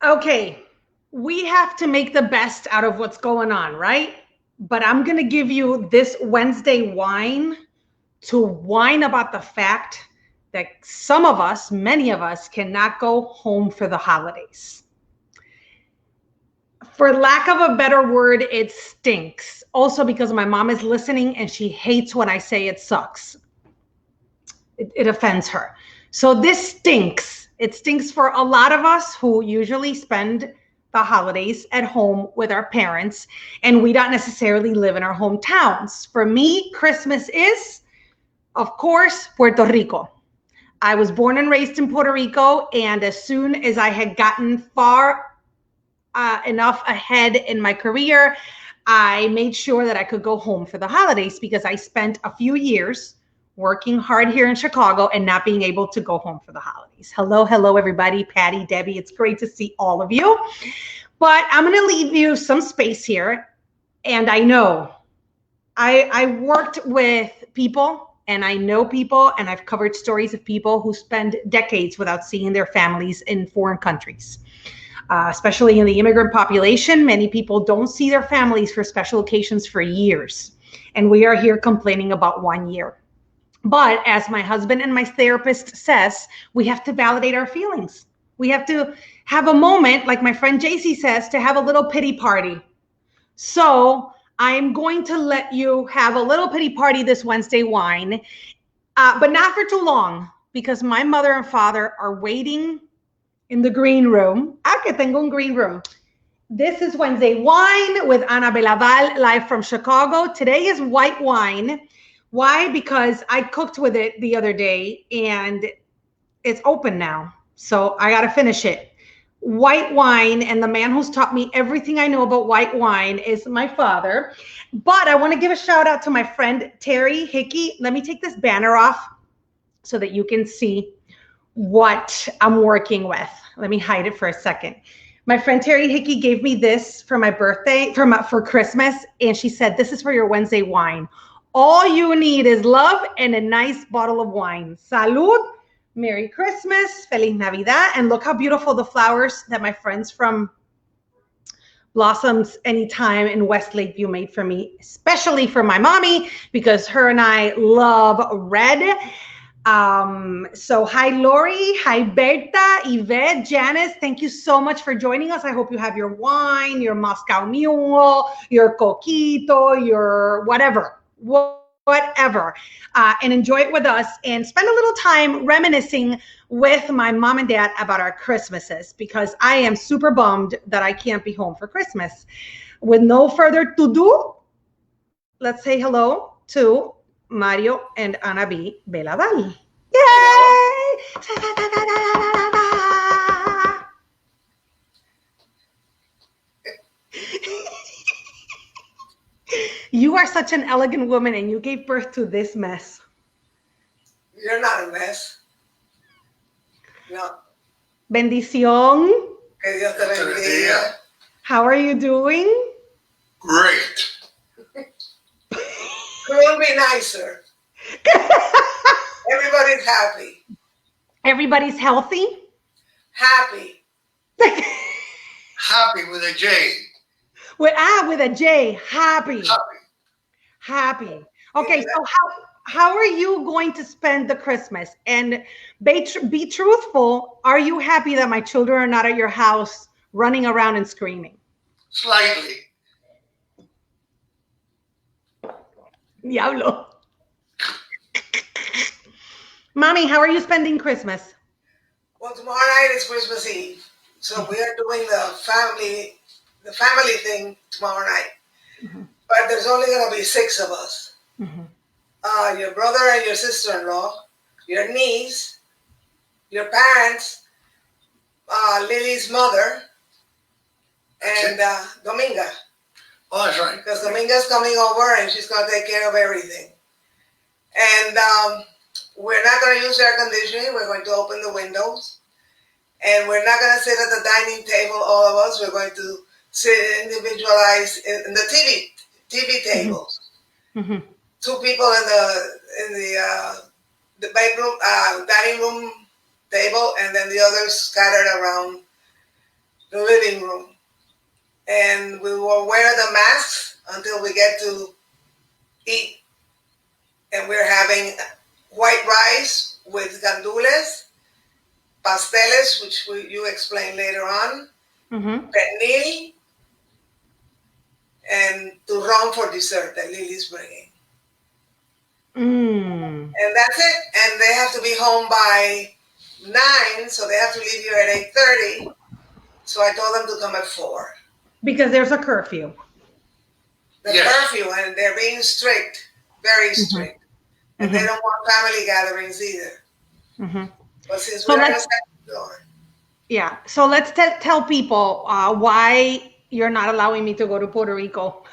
Okay, we have to make the best out of what's going on, right? But I'm going to give you this Wednesday whine to whine about the fact that some of us, many of us, cannot go home for the holidays. For lack of a better word, it stinks. Also, because my mom is listening and she hates when I say it sucks. It offends her. So this stinks. It stinks for a lot of us who usually spend the holidays at home with our parents, and we don't necessarily live in our hometowns. For me, Christmas is, of course, Puerto Rico. I was born and raised in Puerto Rico, and as soon as I had gotten far enough ahead in my career, I made sure that I could go home for the holidays because I spent a few years working hard here in Chicago and not being able to go home for the holidays. Hello, everybody. Patty, Debbie, it's great to see all of you. But I'm going to leave you some space here. And I know I worked with people and I know people and I've covered stories of people who spend decades without seeing their families in foreign countries. Especially in the immigrant population, many people don't see their families for special occasions for years. And we are here complaining about 1 year. But as my husband and my therapist says, we have to validate our feelings. We have to have a moment, like my friend JC says, to have a little pity party. So I'm going to let you have a little pity party this Wednesday whine, but not for too long, because my mother and father are waiting in the green room. Que tengo un green room. This is Wednesday Whine with Ana Belaval, live from Chicago. Today is white wine. Why? Because I cooked with it the other day and it's open now. So I got to finish it. White wine, and the man who's taught me everything I know about white wine is my father. But I want to give a shout out to my friend Terry Hickey. Let me take this banner off so that you can see what I'm working with. Let me hide it for a second. My friend Terry Hickey gave me this for my birthday, for Christmas, and she said, this is for your Wednesday whine. All you need is love and a nice bottle of wine. Salud, Merry Christmas, Feliz Navidad, and look how beautiful the flowers that my friends from Blossoms Anytime in West Lakeview made for me, especially for my mommy, because her and I love red. So hi, Lori. Hi, Berta, Yvette, Janice. Thank you so much for joining us. I hope you have your wine, your Moscow Mule, your Coquito, your whatever, and enjoy it with us and spend a little time reminiscing with my mom and dad about our Christmases, because I am super bummed that I can't be home for Christmas. With no further to-do, let's say hello to Mario and Ana B. Belaval. Yay! You are such an elegant woman and you gave birth to this mess. You're not a mess. No. Bendición. Que Dios te bendiga. How are you doing? Great. Couldn't be nicer. Everybody's happy. Everybody's healthy? Happy. Happy with a J. With a J. Happy. Happy. Okay, so how are you going to spend the Christmas? And be truthful. Are you happy that my children are not at your house running around and screaming? Slightly. Diablo. Mommy, how are you spending Christmas? Well, tomorrow night is Christmas Eve. So we are doing the family thing tomorrow night. Mm-hmm. But there's only going to be 6 of us. Mm-hmm. Your brother and your sister-in-law, your niece, your parents, Lily's mother, and Dominga. Oh, that's right. Because Dominga's coming over and she's going to take care of everything. And we're not going to use air conditioning. We're going to open the windows. And we're not going to sit at the dining table, all of us. We're going to sit individualized in the TV tables. Mm-hmm. 2 people in the bedroom, dining room table, and then the others scattered around the living room. And we will wear the masks until we get to eat. And we're having white rice with gandules, pasteles, which you explain later on, pernil, and turrón for dessert that Lily's bringing. And that's it. And they have to be home by 9, so they have to leave here at 8:30. So I told them to come at 4. Because there's a curfew. The curfew, and they're being strict, very strict. And they don't want family gatherings either. But since we're on the second floor. Yeah. So let's tell people why you're not allowing me to go to Puerto Rico.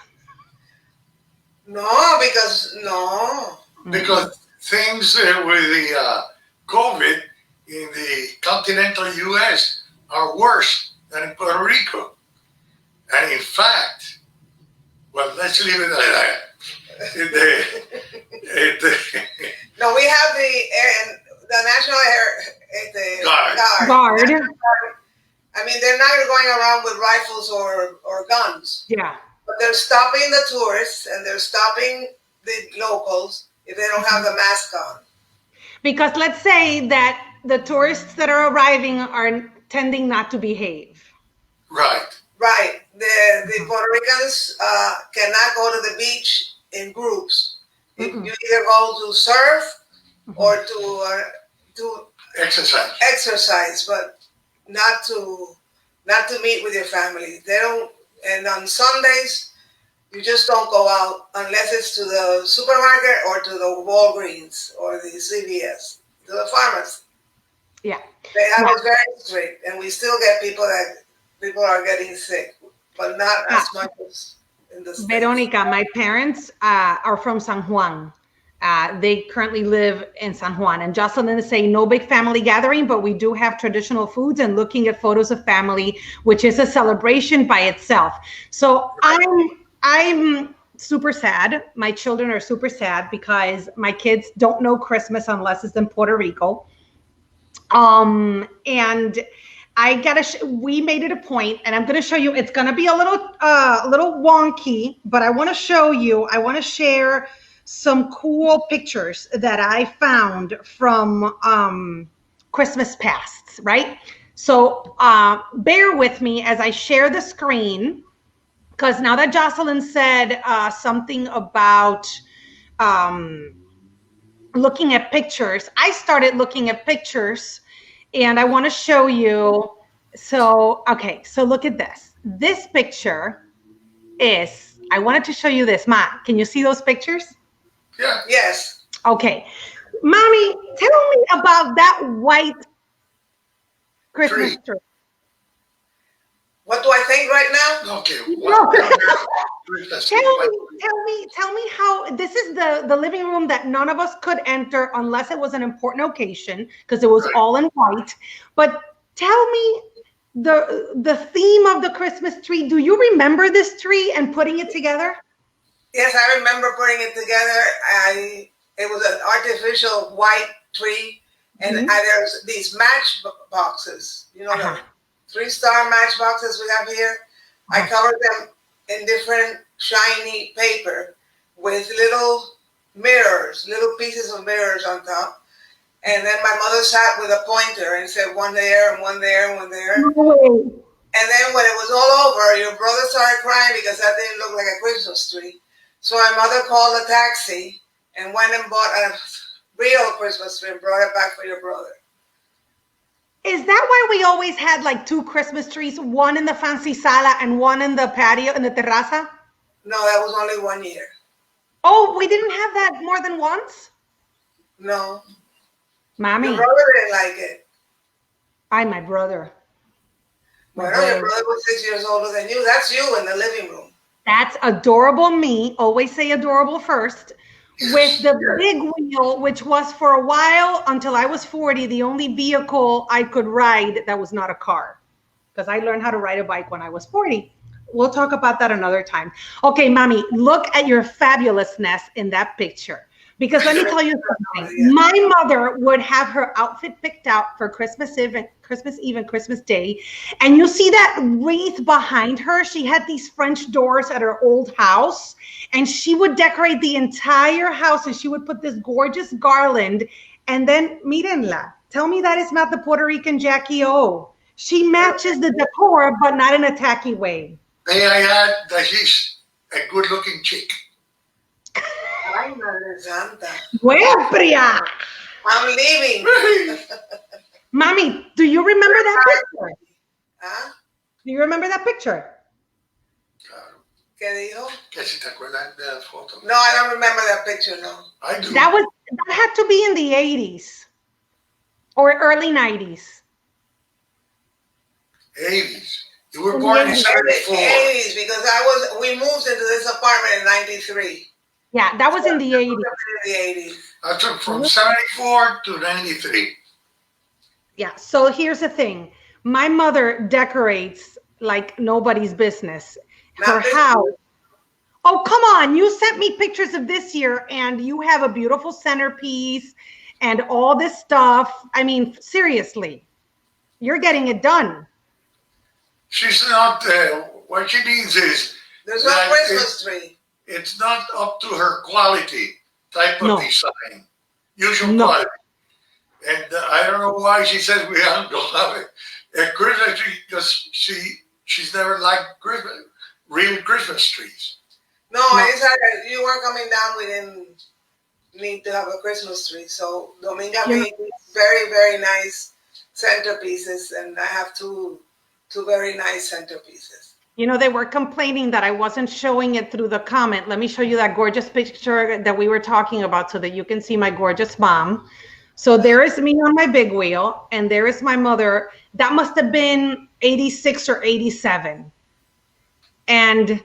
Because things with the COVID in the continental U.S. are worse than in Puerto Rico. And in fact, well, let's leave it like that. No, we have the National Guard. I mean, they're not going around with rifles or guns. Yeah. But they're stopping the tourists and they're stopping the locals if they don't have the mask on. Because let's say that the tourists that are arriving are tending not to behave. Right. Right. The Puerto Ricans cannot go to the beach in groups. You either go to surf or to exercise, but not to meet with your family. They don't. And on Sundays, you just don't go out unless it's to the supermarket or to the Walgreens or the CVS, to the pharmacy. Yeah. They have it very strict, and we still get people are getting sick, but not as much as in the States. Veronica, my parents are from San Juan. They currently live in San Juan. And Jocelyn is saying no big family gathering, but we do have traditional foods and looking at photos of family, which is a celebration by itself. So I'm super sad. My children are super sad because my kids don't know Christmas unless it's in Puerto Rico. And we made it a point, and I'm going to show you, it's going to be a little wonky, but I want to show you, I want to share some cool pictures that I found from Christmas pasts, right? So bear with me as I share the screen, because now that Jocelyn said something about looking at pictures, I started looking at pictures, and I want to show you. So, okay, so look at this. This picture is, I wanted to show you this. Ma, can you see those pictures? Yeah. Yes. Okay. Mommy, tell me about that white Christmas tree. What do I think right now? Okay. Tell me how this is the living room that none of us could enter unless it was an important occasion because it was all in white. But tell me the theme of the Christmas tree. Do you remember this tree and putting it together? Yes, I remember putting it together. It was an artificial white tree, and there's these match boxes. You know, the 3-star match boxes we have here. I covered them in different shiny paper with little mirrors, little pieces of mirrors on top. And then my mother sat with a pointer and said one there and one there and one there. No way. And then when it was all over, your brother started crying because that didn't look like a Christmas tree. So my mother called a taxi and went and bought a real Christmas tree and brought it back for your brother. Is that why we always had like 2 Christmas trees, one in the fancy sala and one in the patio, in the terraza? No, that was only 1 year. Oh, we didn't have that more than once? No. Mommy. Your brother didn't like it. My brother. Well, your brother was 6 years older than you. That's you in the living room. That's adorable me. Always say adorable first. With the big wheel, which was for a while until I was 40, the only vehicle I could ride that was not a car. Because I learned how to ride a bike when I was 40. We'll talk about that another time. Okay, Mommy, look at your fabulousness in that picture. Because let me tell you something. My mother would have her outfit picked out for Christmas Eve and Christmas Day. And you see that wreath behind her? She had these French doors at her old house. And she would decorate the entire house. And she would put this gorgeous garland. And then, mírenla. Tell me that is not the Puerto Rican Jackie O. She matches the decor, but not in a tacky way. May I add that she's a good-looking chick? Ay, Madre Santa. Buena. I'm leaving. Mommy, do you remember that picture? ¿Ah? Do you remember that picture? Claro. ¿Qué dijo? Que si te acuerdas de la foto. No, I don't remember that picture, no. I do. That had to be in the 80s or early 90s. 80s. You were born in 74. 80s, because we moved into this apartment in 93. Yeah, that was in the 80s. In the 80s. I took from 74 to 93. Yeah, so here's the thing. My mother decorates like nobody's business. Her house. Oh, come on. You sent me pictures of this year, and you have a beautiful centerpiece and all this stuff. I mean, seriously, you're getting it done. She's not, what she means is, there's no Christmas tree. It's not up to her quality type of design, usual quality. And I don't know why she says we don't have a Christmas tree, because she's never liked real Christmas trees. No, it's that you weren't coming down, we didn't need to have a Christmas tree. So Dominga made very, very nice centerpieces, and I have two very nice centerpieces. You know, they were complaining that I wasn't showing it through the comment. Let me show you that gorgeous picture that we were talking about so that you can see my gorgeous mom. So there is me on my big wheel, and there is my mother. That must have been 86 or 87. And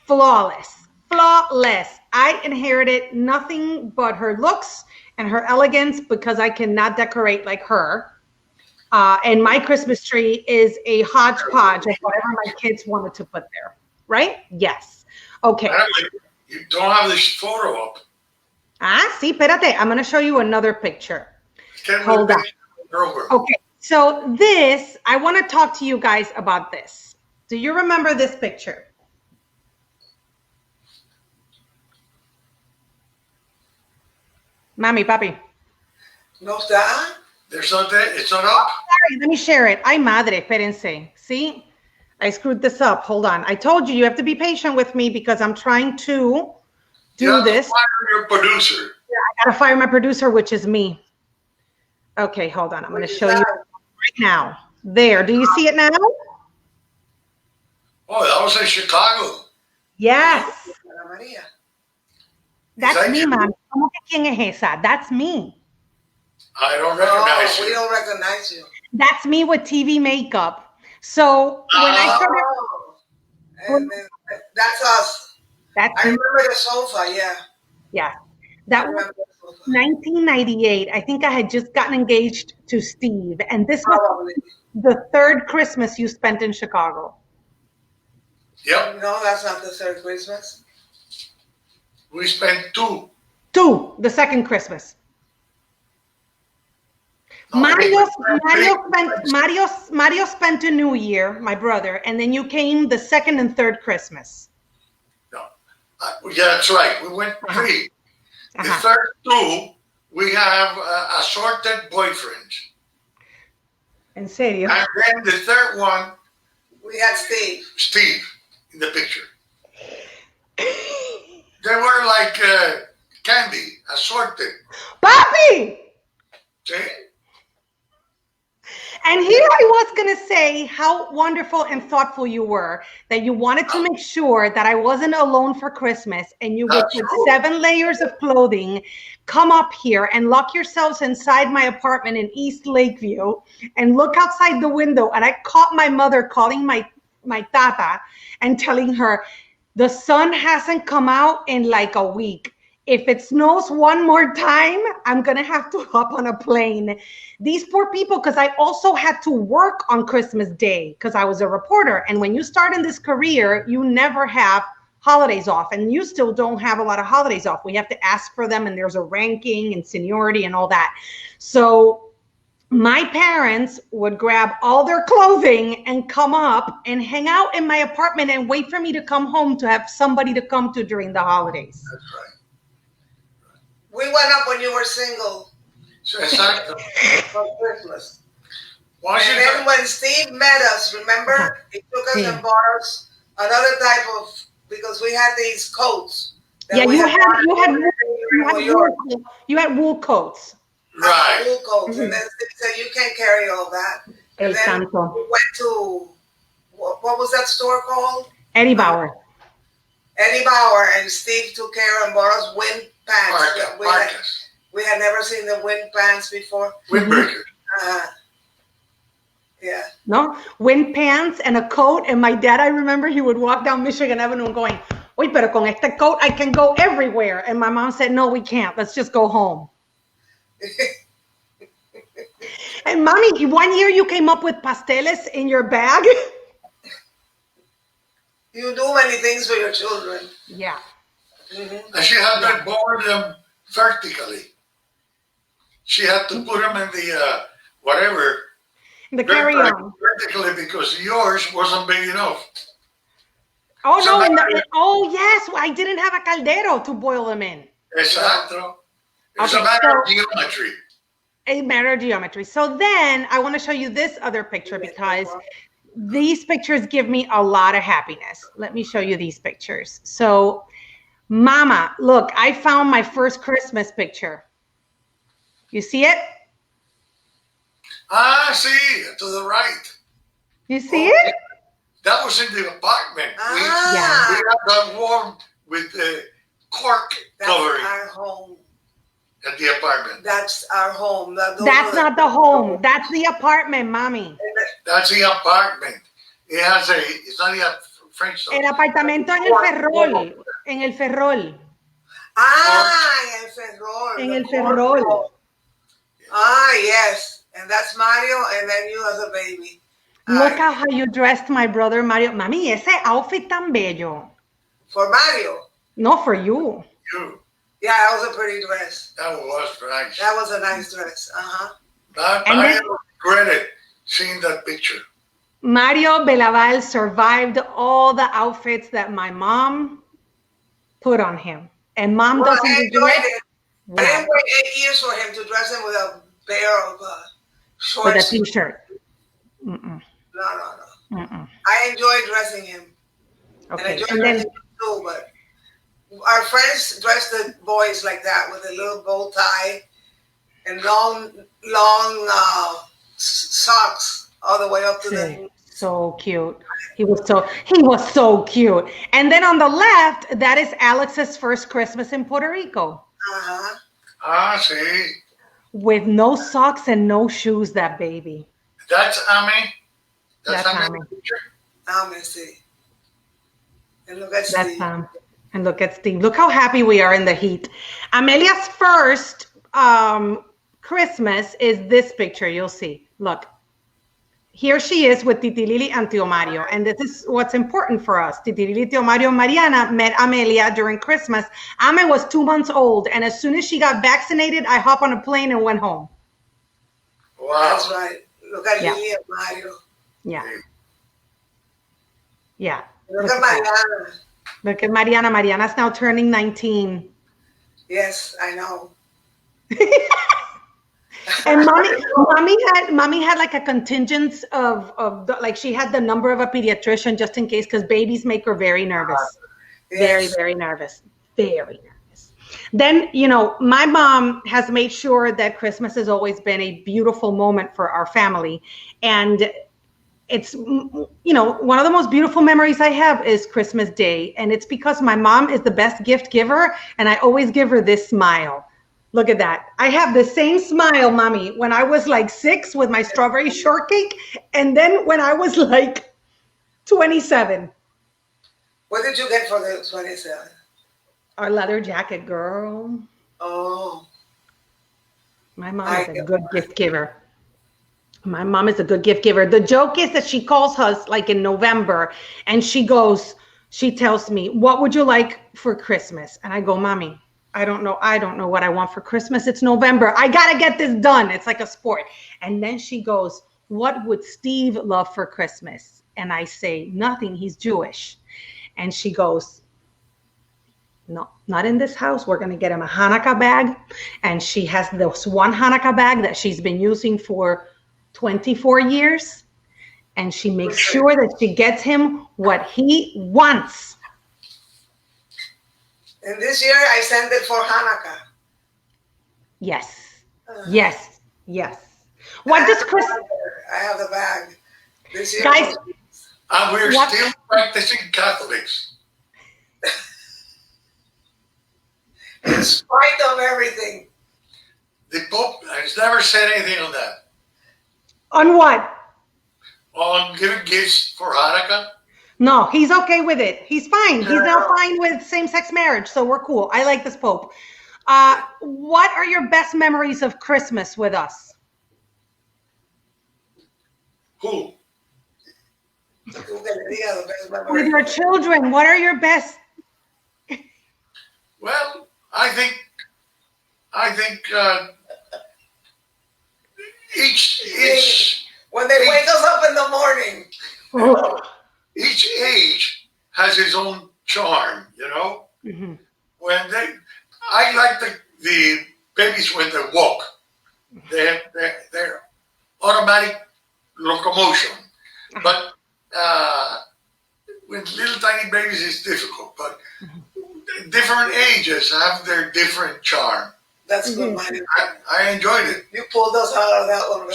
flawless. I inherited nothing but her looks and her elegance because I cannot decorate like her. And my Christmas tree is a hodgepodge of whatever my kids wanted to put there. Right? Yes. Okay. You don't have this photo up. Sí, espérate. I'm going to show you another picture. Hold on. Okay. So this, I want to talk to you guys about this. Do you remember this picture? Mami, papi. No está. There's not that. It's not up. Sorry, let me share it. Ay, madre, espérense. See? I screwed this up. Hold on. I told you, you have to be patient with me because I'm trying to do this. You have to fire your producer. Yeah, I got to fire my producer, which is me. Okay, hold on. I'm going to show you right now. There. Do you see it now? Oh, that was in Chicago. Yes. Maria. That's me, man. ¿Cómo que quién es esa? That's me. I don't recognize you. We don't recognize you. That's me with TV makeup. So when I started... And then, that's us. I remember the sofa, yeah. Yeah. That was 1998. I think I had just gotten engaged to Steve. And this was the third Christmas you spent in Chicago. Yep. No, that's not the third Christmas. We spent two. The second Christmas. No, Mario spent a New Year, my brother, and then you came the second and third Christmas. No. Yeah, that's right. We went three. The third two, we have assorted boyfriends. En serio? And then the third one, we had Steve. Steve in the picture. They were like candy, assorted. Papi! See? And here I was going to say how wonderful and thoughtful you were, that you wanted to make sure that I wasn't alone for Christmas, and you would put 7 layers of clothing, come up here and lock yourselves inside my apartment in East Lakeview and look outside the window. And I caught my mother calling my tata and telling her, the sun hasn't come out in like a week. If it snows one more time, I'm going to have to hop on a plane. These poor people, because I also had to work on Christmas Day because I was a reporter. And when you start in this career, you never have holidays off, and you still don't have a lot of holidays off. We have to ask for them, and there's a ranking and seniority and all that. So my parents would grab all their clothing and come up and hang out in my apartment and wait for me to come home to have somebody to come to during the holidays. That's right. We went up when you were single So exactly. for Christmas. And Washington. then when Steve met us, remember, he took us and bought us another type of, because we had these coats. Yeah, you had wool coats. Right. Wool coats. And then Steve said, you can't carry all that. El And then Santo. we went to, what was that store called? Eddie Bauer. Eddie Bauer, and Steve took care and bought us wind pants. Parkas. We had never seen the wind pants before. Windbreaker. Yeah. No, wind pants and a coat. And my dad, I remember he would walk down Michigan Avenue going, "Oy, pero con este coat I can go everywhere." And my mom said, "No, we can't. Let's just go home." And mommy, one year you came up with pasteles in your bag. You do many things for your children. Yeah. Mm-hmm. And she had to board them vertically. She had to put them in the whatever. The carry-on. Vertically because yours wasn't big enough. Oh, So no. that- Oh, yes. I didn't have a caldero to boil them in. Exacto. It's Okay, a matter so- of geometry. A matter of geometry. So then I want to show you this other picture because these pictures give me a lot of happiness. Let me show you these pictures. So, Mama, look, I found my first Christmas picture. You see it? Ah, see, to the right. You see it? That was in the apartment. We Ah, had that warm with the cork that's covering our home. at the apartment. That's our home. That's not the home. That's the apartment, Mami. That's the apartment. It has it's not a French song. El apartamento en el Ferrol. En el Ferrol. Ah, en el Ferrol. En the el cork. Ferrol. Ah, yes. And that's Mario, and then you as a baby. Look at how you dressed my brother Mario. Mami, ese outfit tan bello. For Mario. No, for you. You. Yeah, that was a pretty dress. That was nice. That was a nice dress. Uh-huh. And I then- regretted seeing that picture. Mario Belaval survived all the outfits that my mom put on him. And mom Well, doesn't I do enjoyed it. it. I didn't wait 8 years for him to dress him with a pair of With a shorts. t-shirt. Mm-mm, No. mm-mm. I enjoyed dressing him. And I Okay, enjoyed and then dressing him too, but our friends dressed the boys like that with a little bow tie and long socks all the way up to the... so cute. He was so cute. And then on the left, that is Alex's first Christmas in Puerto Rico. Uh-huh. Ah, see. With no socks and no shoes, that baby. That's Amy. That's Amy. Picture. Let me see. And look at That's Steve. and look at Steve. Look how happy we are in the heat. Amelia's first Christmas is this picture. You'll see. Look. Here she is with Titi Lili and Tio Mario. And this is what's important for us. Titi Lili, Tio Mario, and Mariana met Amelia during Christmas. Ame was 2 months old. And as soon as she got vaccinated, I hopped on a plane and went home. Wow. That's right. Look at Yeah. Lily and Mario. Yeah. Yeah. Look at Mariana. Look at Mariana. Mariana's now turning 19. Yes, I know. And mommy had like a contingent of like she had the number of a pediatrician just in case, because babies make her very nervous. Very, Yes. very nervous. Very nervous. Then, my mom has made sure that Christmas has always been a beautiful moment for our family. And it's, one of the most beautiful memories I have is Christmas Day. And it's because my mom is the best gift giver. And I always give her this smile. Look at that. I have the same smile, Mommy, when I was like 6 with my strawberry shortcake. And then when I was like 27. What did you get for the 27? Our leather jacket, girl. Oh, My mom is a good gift giver. My mom is a good gift giver. The joke is that she calls us like in November and she goes, She tells me, what would you like for Christmas? And I go, Mommy, I don't know what I want for Christmas. It's November. I got to get this done. It's like a sport. And then she goes, what would Steve love for Christmas? And I say, nothing. He's Jewish. And she goes, no, not in this house. We're going to get him a Hanukkah bag. And she has this one Hanukkah bag that she's been using for 24 years. And she makes sure that she gets him what he wants. And this year I sent it for Hanukkah. Yes. Yes. What does Christmas? I have the bag. This year, guys, and we're still practicing Catholics. In spite of everything. The Pope has never said anything on that. On what? On giving gifts for Hanukkah. No, he's okay with it. He's fine. He's now fine with same-sex marriage, so we're cool. I like this Pope. What are your best memories of Christmas with us? Who? With your children, what are your best? Well, I think each when they wake us up in the morning. Each age has its own charm, you know. Mm-hmm. I like the babies when they walk. They're automatic locomotion, but with little tiny babies it's difficult. But different ages have their different charm. That's good, Manny. I enjoyed it. You pulled us out of that one.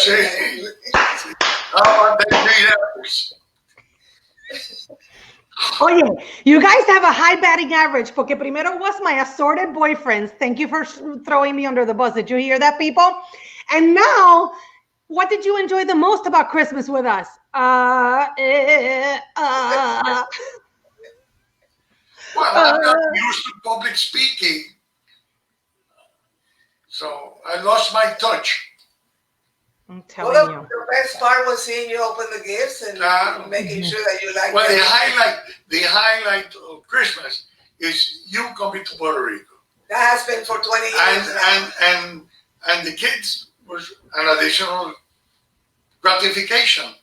Oh, they need efforts. Oye, you guys have a high batting average, porque primero was my assorted boyfriends. Thank you for throwing me under the bus. Did you hear that, people? And now, what did you enjoy the most about Christmas with us? Well, I'm not used to public speaking, so I lost my touch. I'm telling you. The best part was seeing you open the gifts and making sure that you like. Well, the highlight of Christmas is you coming to Puerto Rico. That has been for 20 years and the kids was an additional gratification.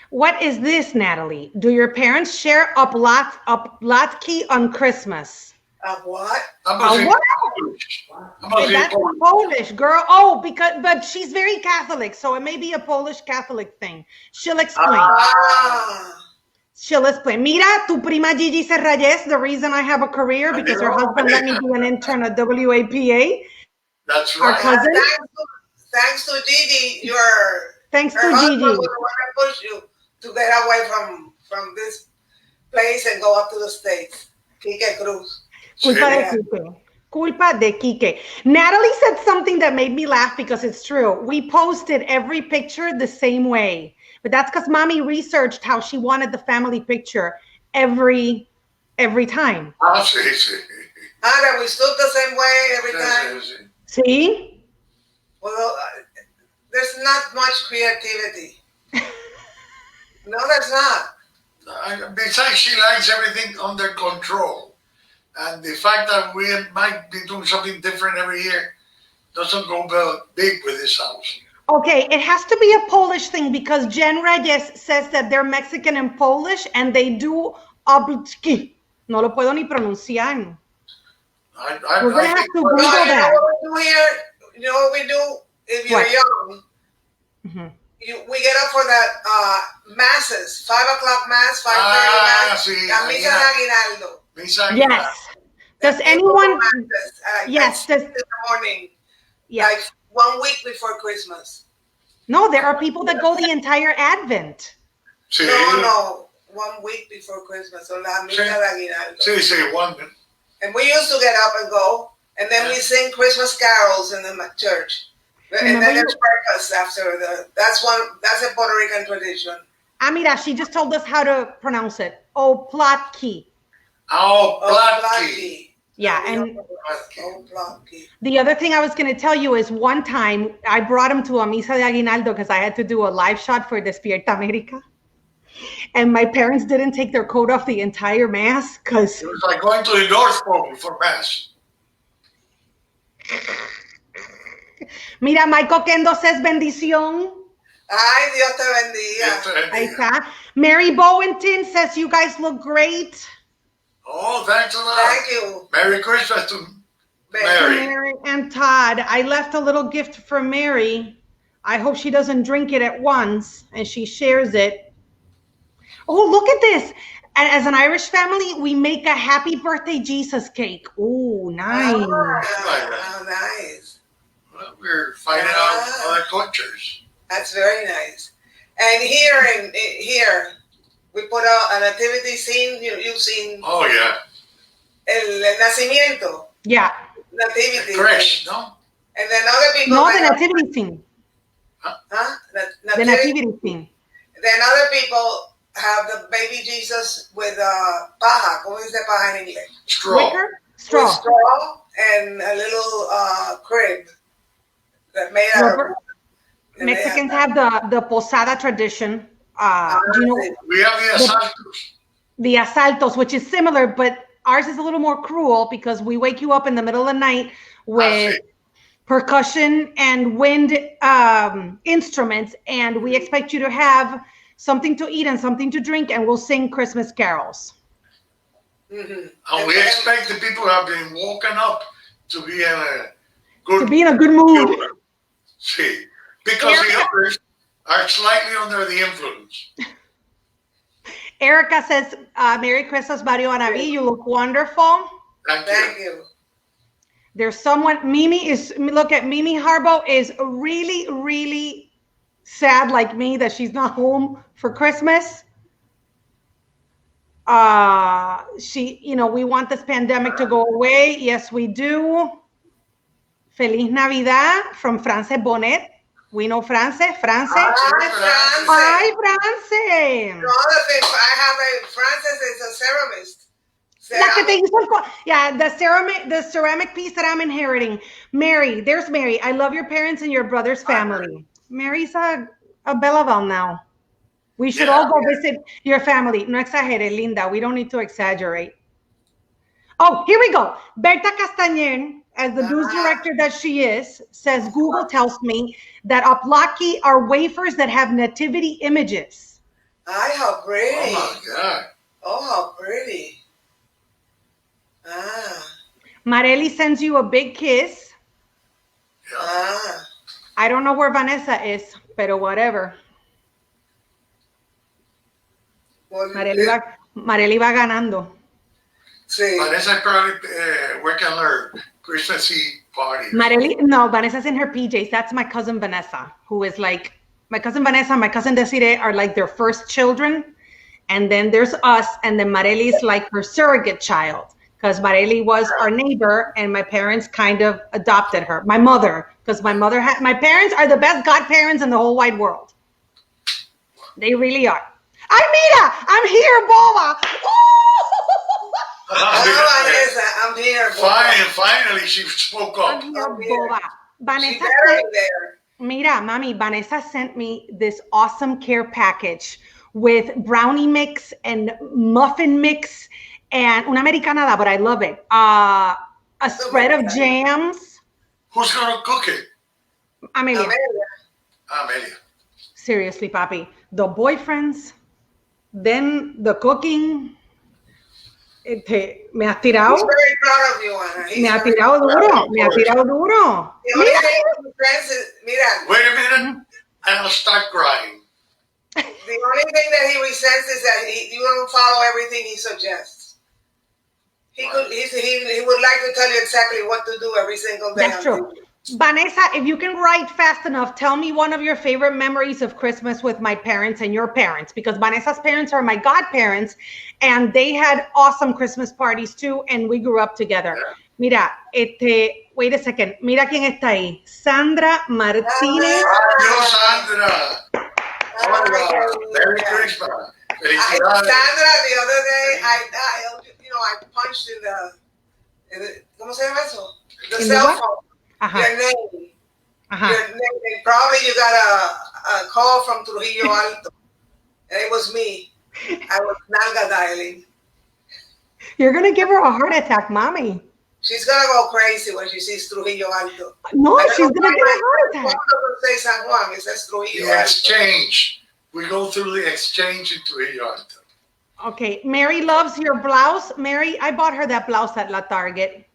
What is this, Natalie? Do your parents share uplatki on Christmas? What? What? That's Polish, girl. Oh, but she's very Catholic, so it may be a Polish Catholic thing. She'll explain. She'll explain. Mira, tu prima Gigi Serrayes, the reason I have a career because her husband let me be an intern at WAPA. That's right. Our cousin. Thanks to Gigi, Thanks to husband Gigi. was the one that pushed you to get away from this place and go up to the States. Kike Cruz. Culpa de Kike. Natalie said something that made me laugh because it's true. We posted every picture the same way, but that's because Mommy researched how she wanted the family picture every time. That we stood the same way every time. See? Well, there's not much creativity. No, there's not. Besides, she likes everything under control. And the fact that we might be doing something different every year doesn't go big with this house. Okay, it has to be a Polish thing because Jen Reyes says that they're Mexican and Polish and they do oblitki. No lo puedo ni pronunciar. We're going to have to Google that. You know what we do if you're young? Mm-hmm. We get up for that masses, 5 o'clock mass, 5:30 mass, la misa de aguinaldo. Yes. Does anyone? Yes. In the morning. Yes. Like 1 week before Christmas. No, there are people that go the entire Advent. No. 1 week before Christmas. So la misa de aguinaldo. Sí, one. And we used to get up and go, and then we sing Christmas carols in the church. And then there's breakfast after that's a Puerto Rican tradition. Mira, she just told us how to pronounce it. Oplatki. Oplatki. Yeah, and the other thing I was going to tell you is one time I brought him to a Misa de Aguinaldo because I had to do a live shot for Despierta America. And my parents didn't take their coat off the entire mass because It was like going to the North Pole for Mass. Mira, Michael Kendo says bendición. Ay, Dios te bendiga. Ahí está. Mary Bowenton says you guys look great. Oh, thanks a lot. Thank you. Merry Christmas to Mary. Mary and Todd. I left a little gift for Mary. I hope she doesn't drink it at once and she shares it. Oh, look at this. And as an Irish family, we make a happy birthday Jesus cake. Oh, nice. Oh, nice. Well, we're finding out other cultures. That's very nice. And here we put out a nativity scene. You've seen. Oh, yeah. El nacimiento. Yeah. Nativity. Fresh, no? And then other people. No, the nativity scene. Huh? The nativity scene. Then other people have the baby Jesus with paja. ¿Cómo dice paja en inglés? Straw. Wicker? Straw. With straw and a little crib that made out of. Mexicans have the posada tradition. Do you know? We have the asaltos. The asaltos, which is similar, but ours is a little more cruel because we wake you up in the middle of the night with percussion and wind instruments, and we expect you to have something to eat and something to drink, and we'll sing Christmas carols. Mm-hmm. And we expect the people who have been woken up to be in a good mood. See, because the others are slightly under the influence. Erica says, Merry Christmas, Barrio Anaví. You look wonderful. Thank you. There's someone, look at Mimi Harbo is really, really sad like me that she's not home for Christmas. We want this pandemic to go away. Yes, we do. Feliz Navidad from France Bonnet. We know France. France. Hi, France. No, I have Frances is a ceramist. The ceramic piece that I'm inheriting. Mary, there's Mary. I love your parents and your brother's family. Mary's a Belaval now. We should all go visit your family. No exagere, Linda. We don't need to exaggerate. Oh, here we go. Berta Castañer, as the news director that she is, says Google tells me that aplaki are wafers that have nativity images. Ay, how pretty. Oh, my God. Oh, how pretty. Marely sends you a big kiss. I don't know where Vanessa is, pero whatever. Marely va ganando. Sí. Vanessa probably working on her Christmas Eve party. Vanessa's in her PJs. That's my cousin Vanessa, who is like, my cousin Vanessa and my cousin Desiree are like their first children. And then there's us, and then Marely is like her surrogate child. Because Marely was our neighbor, and my parents kind of adopted her. My mother, because my parents are the best godparents in the whole wide world. They really are. Ay, mira, I'm here, boba. I'm here, boba. Finally, she spoke up. I'm here, boba. Vanessa Vanessa sent me this awesome care package with brownie mix and muffin mix. And una americanada, but I love it. A spread of jams. Who's going to cook it? Amelia. Amelia. Seriously, papi. The boyfriends, then the cooking. Me has tirado. He's very proud of you, Ana. Me ha tirado duro. The only thing he friends is, mira. Wait a minute, and I'll start crying. The only thing that he resents is that you don't follow everything he suggests. He would like to tell you exactly what to do every single day. That's true. Vanessa, if you can write fast enough, tell me one of your favorite memories of Christmas with my parents and your parents, because Vanessa's parents are my godparents, and they had awesome Christmas parties too, and we grew up together. Mira, wait a second. Mira quién está ahí. Sandra Martínez. Adiós, Sandra. Merry Christmas. Sandra, the other day, I punched in the ¿cómo se llama eso? The cell phone. Your name. Your name. Probably you got a call from Trujillo Alto. and it was me. I was nalga dialing. You're going to give her a heart attack, mommy. She's gonna go crazy when she sees Trujillo Alto. No, she's going to get a heart Juan attack. doesn't say San Juan, it says Trujillo The Alto. exchange. We go through the exchange into Trujillo Alto. Okay, Mary loves your blouse. Mary, I bought her that blouse at La Target.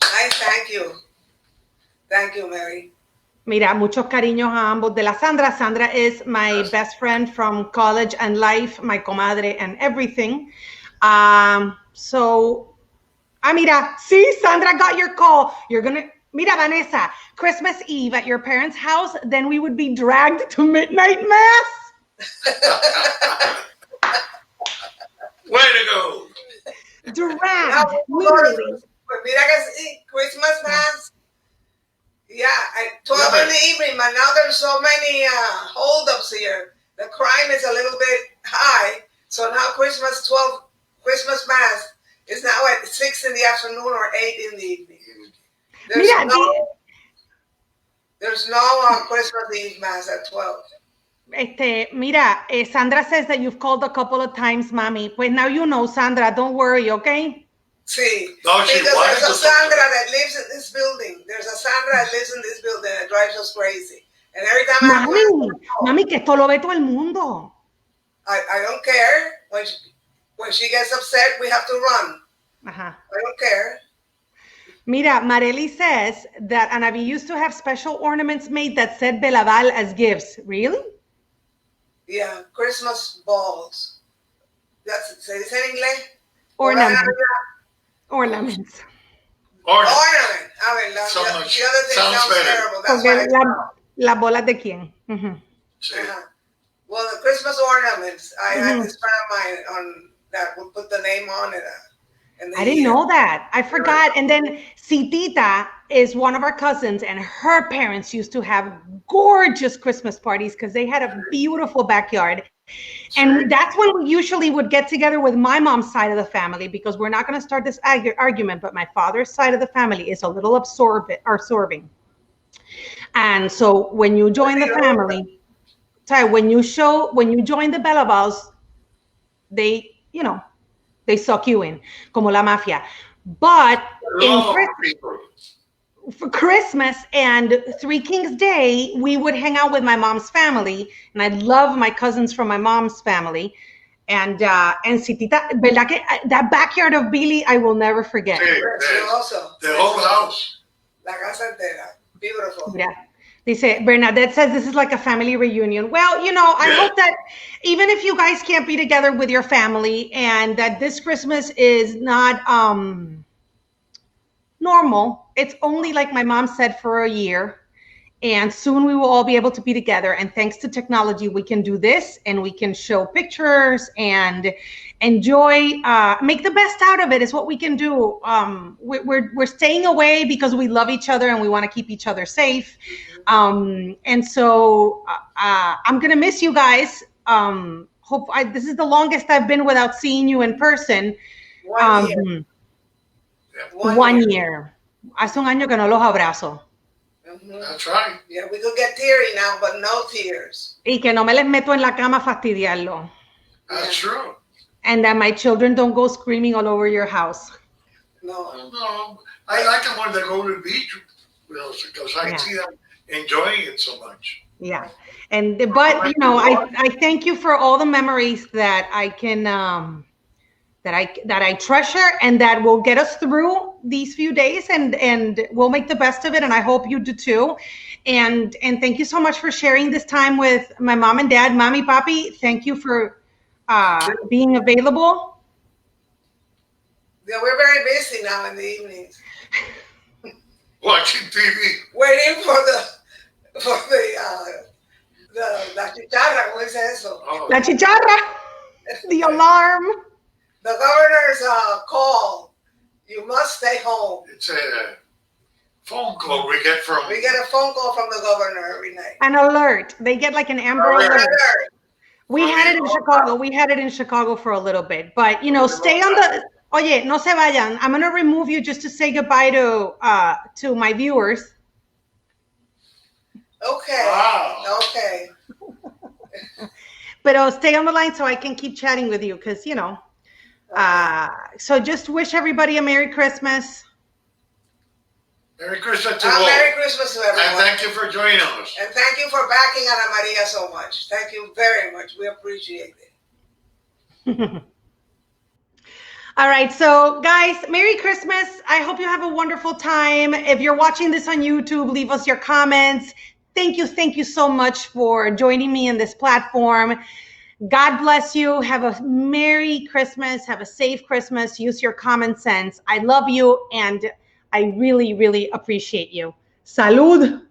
I thank you. Thank you, Mary. Mira, muchos cariños a ambos. De la Sandra. Sandra is my best friend from college and life, my comadre and everything. Mira, see, Sandra got your call. You're going to, mira, Vanessa, Christmas Eve at your parents' house, then we would be dragged to midnight mass. Way to go. Dragged, literally. Mira que sí, Christmas mass. Yeah, at 12 in the evening, but now there's so many holdups here. The crime is a little bit high. So now Christmas mass is now at 6 in the afternoon or 8 in the evening. There's no Christmas Eve mass at 12. Sandra says that you've called a couple of times, mommy. Pues now you know, Sandra, don't worry, okay? See, no, because there's a Sandra that lives in this building. There's a Sandra that lives in this building that drives us crazy. And every time Mami, que esto lo ve todo el mundo. I don't care. When she gets upset, we have to run. I don't care. Mira, Marely says that Anavi used to have special ornaments made that said Belaval as gifts. Really? Yeah, Christmas balls. ¿Se dice en inglés? Ornaments. Ornament. The other thing sounds terrible. That's why las bolas de quién? Well, the Christmas ornaments, I had this friend of mine that would put the name on it. I didn't know that. I forgot. And then Citita is one of our cousins, and her parents used to have gorgeous Christmas parties because they had a beautiful backyard. And that's when we usually would get together with my mom's side of the family, because we're not going to start this argument, but my father's side of the family is a little absorbing. And so when you join the family, when you join the Belavals, they suck you in, como la mafia. But for Christmas and Three Kings Day, we would hang out with my mom's family, and I love my cousins from my mom's family. And Citita, ¿verdad que that backyard of Billy, I will never forget. The whole house. La casa entera. Beautiful. Yeah. Dice, Bernadette says this is like a family reunion. Well, I hope that even if you guys can't be together with your family, and that this Christmas is not normal, it's only, like my mom said, for a year, and soon we will all be able to be together. And thanks to technology, we can do this, and we can show pictures and enjoy, make the best out of it is what we can do. We're staying away because we love each other and we want to keep each other safe. And so I'm going to miss you guys. This is the longest I've been without seeing you in person. 1 year. 1 year. Hace un año que no los abrazo. That's right. Yeah, we could get teary now, but no tears. Y que no me les meto en la cama a fastidiarlo. That's true. And that my children don't go screaming all over your house. No. I like them when they go to the beach with us, because I see them enjoying it so much. Yeah. But I thank you for all the memories that I can that I treasure, and that will get us through these few days, and we'll make the best of it, and I hope you do too. And thank you so much for sharing this time with my mom and dad. Mommy, Papi, thank you for being available. Yeah, we're very busy now in the evenings. Watching TV. Waiting for la chicharra, ¿cómo dice eso? La chicharra, the alarm. The governor's call. You must stay home. It's a phone call we get from. We get a phone call from the governor every night. An alert. They get like an Amber Alert. We had it in Chicago. We had it in Chicago for a little bit, but stay on the. Oye, no se vayan. I'm gonna remove you just to say goodbye to my viewers. Okay. Wow. Okay. But stay on the line so I can keep chatting with you because, you know. So just wish everybody a Merry Christmas. Merry Christmas to all. Merry Christmas to everyone. And thank you for joining us. And thank you for backing Ana Maria so much. Thank you very much. We appreciate it. All right. So, guys, Merry Christmas. I hope you have a wonderful time. If you're watching this on YouTube, leave us your comments. Thank you so much for joining me in this platform. God bless you. Have a Merry Christmas. Have a safe Christmas. Use your common sense. I love you, and I really, really appreciate you. Salud.